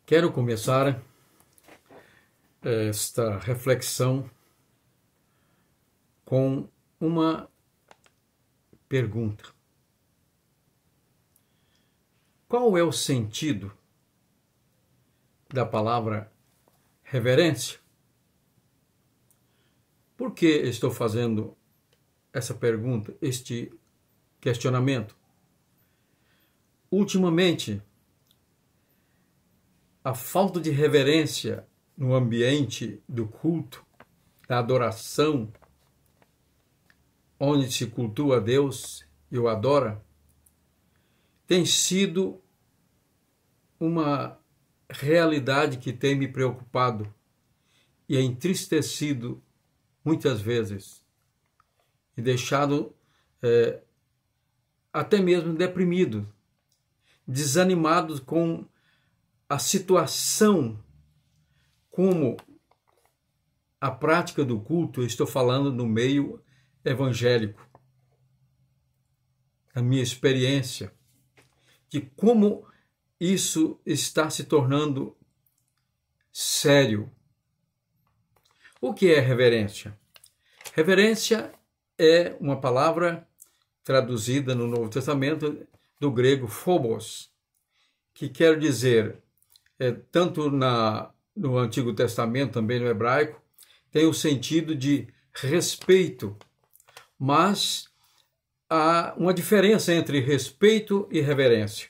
Quero começar esta reflexão com uma pergunta. Qual é o sentido da palavra reverência? Por que estou fazendo essa pergunta, este questionamento? Ultimamente, a falta de reverência no ambiente do culto, da adoração, onde se cultua a Deus e o adora, tem sido uma realidade que tem me preocupado e entristecido muitas vezes e deixado até mesmo deprimido, desanimado com a situação, como a prática do culto, eu estou falando no meio evangélico, a minha experiência, de como isso está se tornando sério. O que é reverência? Reverência é uma palavra traduzida no Novo Testamento do grego phobos, que quer dizer, tanto no Antigo Testamento, também no hebraico, tem o sentido de respeito, mas há uma diferença entre respeito e reverência.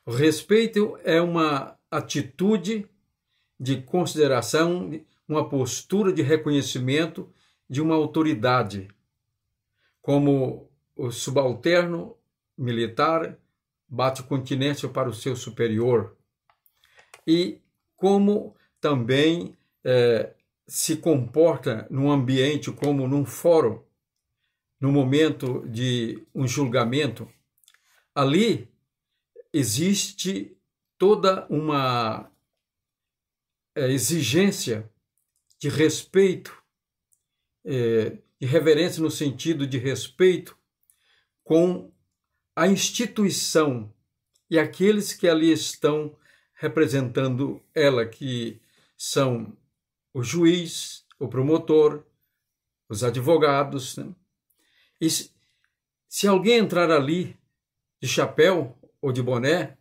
O respeito é uma atitude de consideração, uma postura de reconhecimento de uma autoridade, como o subalterno militar bate continência para o seu superior, e como também se comporta num ambiente como num fórum, no momento de um julgamento. Ali existe toda uma exigência de respeito, de reverência no sentido de respeito com a instituição e aqueles que ali estão representando ela, que são o juiz, o promotor, os advogados, né? E se alguém entrar ali de chapéu ou de boné,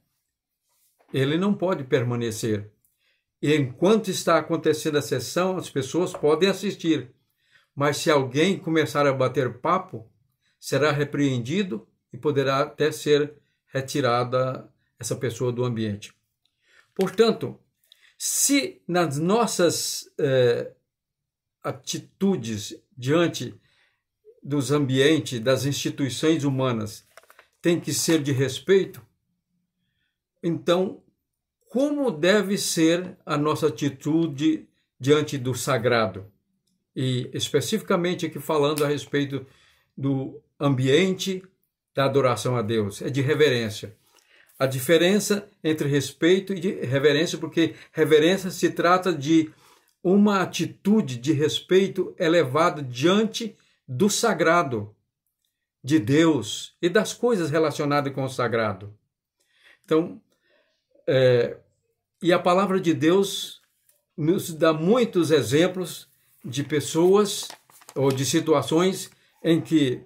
ele não pode permanecer. E enquanto está acontecendo a sessão, as pessoas podem assistir. Mas se alguém começar a bater papo, será repreendido e poderá até ser retirada essa pessoa do ambiente. Portanto, se nas nossas atitudes diante dos ambientes, das instituições humanas, tem que ser de respeito, então, como deve ser a nossa atitude diante do sagrado? E especificamente aqui falando a respeito do ambiente da adoração a Deus, é de reverência. A diferença entre respeito e reverência, porque reverência se trata de uma atitude de respeito elevado diante do sagrado, de Deus e das coisas relacionadas com o sagrado. Então, e a palavra de Deus nos dá muitos exemplos de pessoas ou de situações em que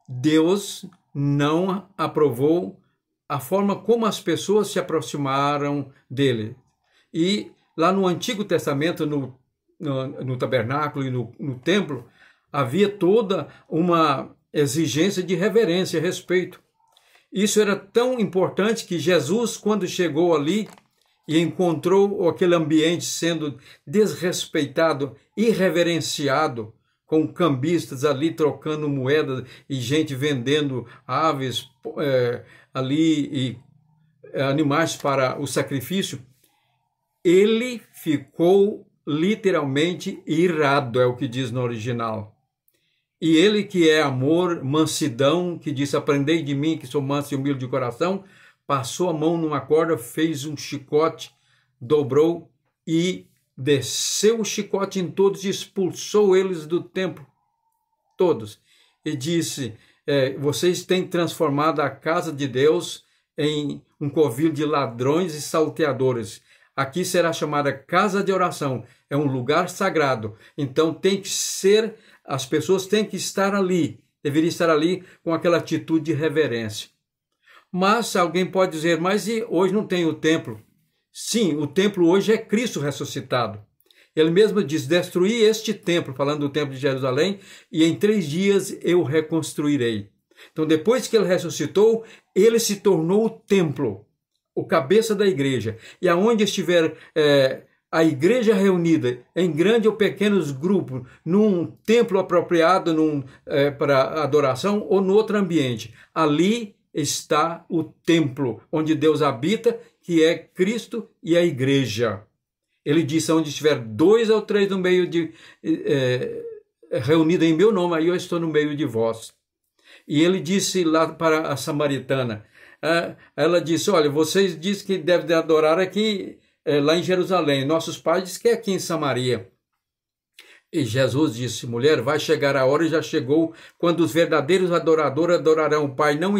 Deus não aprovou a forma como as pessoas se aproximaram dele. E lá no Antigo Testamento, no tabernáculo e no templo, havia toda uma exigência de reverência, respeito. Isso era tão importante que Jesus, quando chegou ali e encontrou aquele ambiente sendo desrespeitado, irreverenciado, com cambistas ali trocando moedas e gente vendendo aves ali e animais para o sacrifício, ele ficou literalmente irado, é o que diz no original. E ele que é amor, mansidão, que diz, aprendei de mim que sou manso e humilde de coração, passou a mão numa corda, fez um chicote, dobrou e desceu o chicote em todos e expulsou eles do templo, todos. E disse, vocês têm transformado a casa de Deus em um covil de ladrões e salteadores. Aqui será chamada casa de oração, é um lugar sagrado. Então tem que ser, as pessoas têm que estar ali, deveriam estar ali com aquela atitude de reverência. Mas alguém pode dizer, mas e hoje não tem o templo? Sim, o templo hoje é Cristo ressuscitado. Ele mesmo diz, destruí este templo, falando do templo de Jerusalém, e em 3 dias eu reconstruirei. Então, depois que ele ressuscitou, ele se tornou o templo, o cabeça da igreja. E aonde estiver a igreja reunida em grande ou pequenos grupos, num templo apropriado para adoração ou no outro ambiente, ali está o templo, onde Deus habita, que é Cristo e a igreja. Ele disse, onde estiver 2 ou 3 no meio reunido em meu nome, aí eu estou no meio de vós. E ele disse lá para a samaritana, ela disse, olha, vocês dizem que devem adorar aqui, lá em Jerusalém, nossos pais dizem que é aqui em Samaria. E Jesus disse, mulher, vai chegar a hora, e já chegou, quando os verdadeiros adoradores adorarão o Pai, não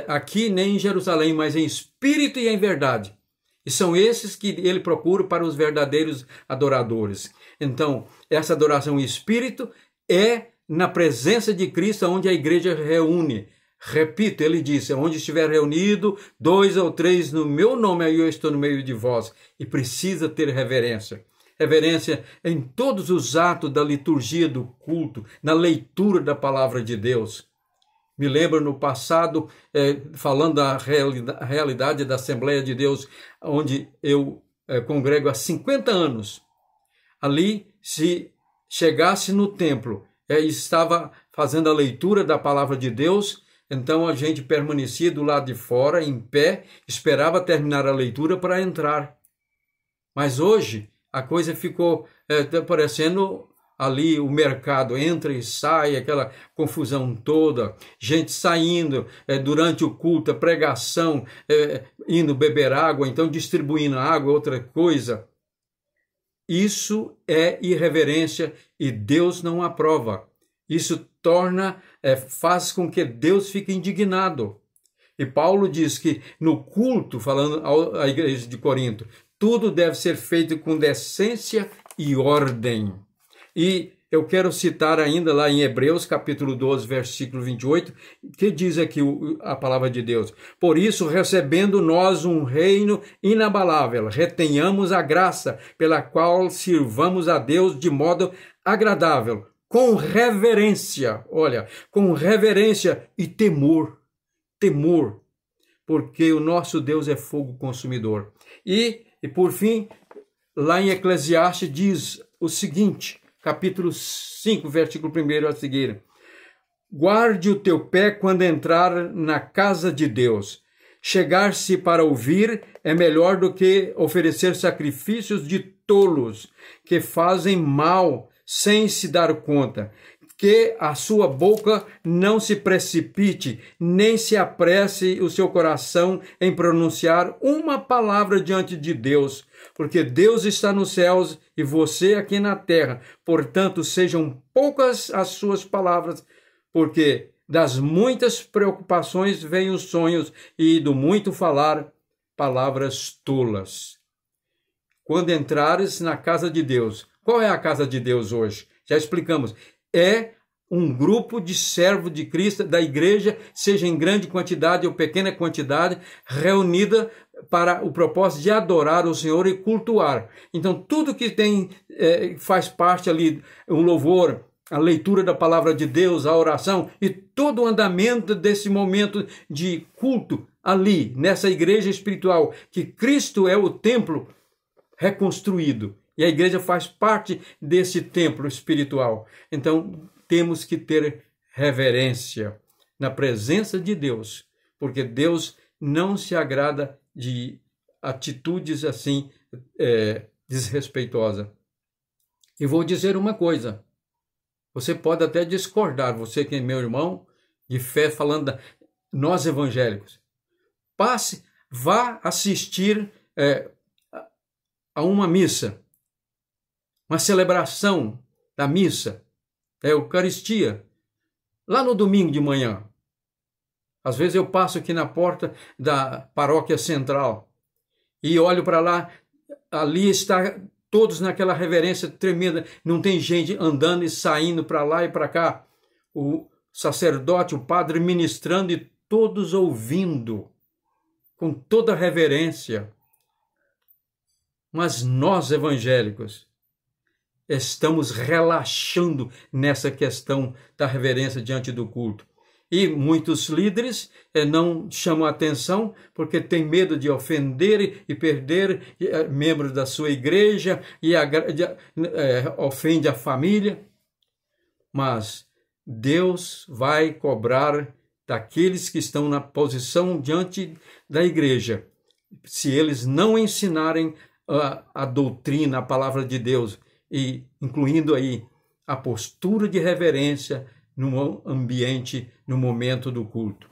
aqui nem em Jerusalém, mas em espírito e em verdade. E são esses que ele procura para os verdadeiros adoradores. Então, essa adoração em espírito é na presença de Cristo, onde a igreja reúne. Repito, ele disse, onde estiver reunido 2 ou 3 no meu nome, aí eu estou no meio de vós. E precisa ter reverência. Reverência em todos os atos da liturgia do culto, na leitura da palavra de Deus. Me lembro no passado, falando da realidade da Assembleia de Deus, onde eu congrego há 50 anos. Ali, se chegasse no templo e estava fazendo a leitura da palavra de Deus, então a gente permanecia do lado de fora, em pé, esperava terminar a leitura para entrar. Mas hoje a coisa ficou parecendo ali o mercado, entra e sai, aquela confusão toda, gente saindo durante o culto, a pregação, indo beber água, então distribuindo água, outra coisa. Isso é irreverência e Deus não aprova. Isso faz com que Deus fique indignado. E Paulo diz que no culto, falando à igreja de Corinto, tudo deve ser feito com decência e ordem. E eu quero citar ainda lá em Hebreus, capítulo 12, versículo 28, que diz aqui a palavra de Deus. Por isso, recebendo nós um reino inabalável, retenhamos a graça pela qual sirvamos a Deus de modo agradável, com reverência, olha, com reverência e temor, porque o nosso Deus é fogo consumidor. E por fim, lá em Eclesiastes diz o seguinte, capítulo 5, versículo 1 a seguir. Guarde o teu pé quando entrar na casa de Deus. Chegar-se para ouvir é melhor do que oferecer sacrifícios de tolos, que fazem mal sem se dar conta. Que a sua boca não se precipite, nem se apresse o seu coração em pronunciar uma palavra diante de Deus, porque Deus está nos céus e você aqui na terra. Portanto, sejam poucas as suas palavras, porque das muitas preocupações vêm os sonhos e do muito falar, palavras tolas. Quando entrares na casa de Deus, qual é a casa de Deus hoje? Já explicamos. É um grupo de servos de Cristo, da igreja, seja em grande quantidade ou pequena quantidade, reunida para o propósito de adorar o Senhor e cultuar. Então, tudo que faz parte ali, o louvor, a leitura da palavra de Deus, a oração e todo o andamento desse momento de culto ali, nessa igreja espiritual, que Cristo é o templo reconstruído. E a igreja faz parte desse templo espiritual. Então, temos que ter reverência na presença de Deus, porque Deus não se agrada de atitudes assim desrespeitosas. E vou dizer uma coisa, você pode até discordar, você que é meu irmão de fé, falando nós evangélicos, vá assistir a uma missa, uma celebração da missa, a Eucaristia, lá no domingo de manhã. Às vezes eu passo aqui na porta da paróquia central e olho para lá, ali está todos naquela reverência tremenda, não tem gente andando e saindo para lá e para cá. O sacerdote, o padre ministrando e todos ouvindo, com toda reverência. Mas nós, evangélicos, estamos relaxando nessa questão da reverência diante do culto. E muitos líderes não chamam atenção porque têm medo de ofender e perder membros da sua igreja e ofende a família. Mas Deus vai cobrar daqueles que estão na posição diante da igreja, se eles não ensinarem a doutrina, a palavra de Deus, e incluindo aí a postura de reverência no ambiente, no momento do culto.